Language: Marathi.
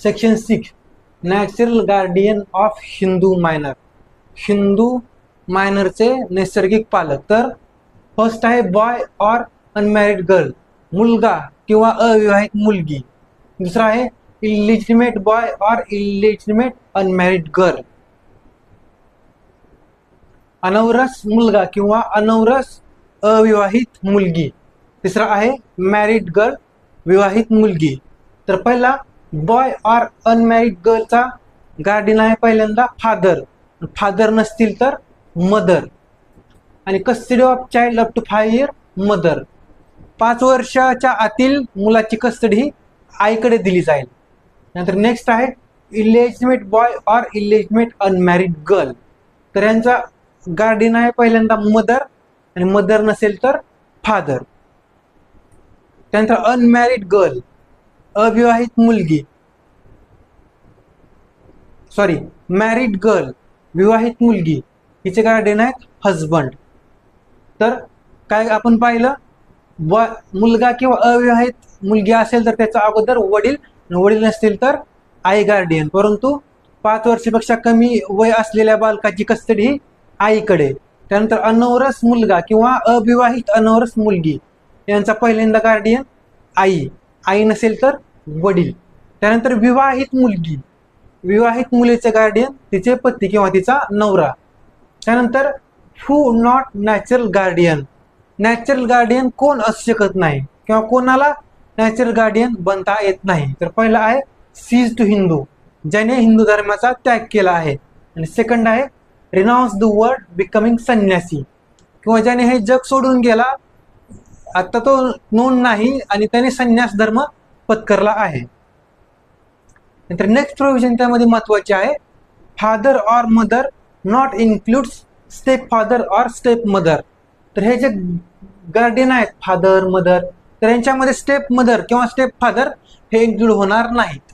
Section 6 natural guardian of Hindu minor. Hindu मायनरचे नैसर्गिक पालक. तर फर्स्ट आहे बॉय ऑर अनमॅरिड गर्ल, मुलगा किंवा अविवाहित मुलगी. दुसरा आहे illegitimate boy or illegitimate unmarried girl, अनौरस मुलगा किंवा अनौरस अविवाहित मुलगी. तिसरा आहे मॅरिड गर्ल, विवाहित मुलगी. तर पहिला बॉय ऑर अनमॅरिड गर्लचा गार्डियन आहे पहिल्यांदा फादर. फादर नसतील तर मदर. आणि custody of child up to 5 year mother. 5 वर्षाच्या आतील मुलाची कस्टडी ही आईकडे दिली जाईल. नंतर नेक्स्ट आहे illegitimate boy or illegitimate unmarried girl. तर यांचा गार्डियन आहे पहिल्यांदा मदर आणि मदर नसेल तर फादर. त्यानंतर अनमॅरिड गर्ल, अविवाहित मुलगी, सॉरी मॅरिड गर्ल, विवाहित मुलगी, हिचे गार्डियन आहेत हजबंड. तर काय आपण पाहिलं, मुलगा किंवा अविवाहित मुलगी असेल तर त्याचा अगोदर वडील, वडील नसतील तर आई गार्डियन. परंतु 5 वर्षापेक्षा कमी वय असलेल्या बालकाची कस्टडी ही आईकडे. त्यानंतर अनौरस मुलगा किंवा अविवाहित अनौरस मुलगी यांचा पहिल्यांदा गार्डियन आई, आई नसेल तर वडील. त्यानंतर विवाहित मुलगी, विवाहित मुलीचे गार्डियन तिचे पती किंवा तिचा नवरा. त्यानंतर who not natural guardian. Natural guardian कोण असू शकत नाही किंवा कोणाला नॅचरल गार्डियन बनता येत नाही. तर पहिला आहे सीज टू हिंदू, ज्याने हिंदू धर्माचा त्याग केला आहे. आणि सेकंड आहे रिनाउन्स द वर्ल्ड बिकमिंग संन्यासी, किंवा ज्याने हे जग सोडून गेला, आता तो नोंद नाही आणि त्याने संन्यास धर्म पत्करला आहे. नंतर नेक्स्ट प्रोव्हिजन त्यामध्ये महत्वाचे आहे father or mother not includes step father or step mother. तर हे जे गार्डियन आहेत फादर मदर, तर यांच्यामध्ये स्टेप मदर किंवा स्टेप फादर हे इन्क्लूड होणार नाहीत.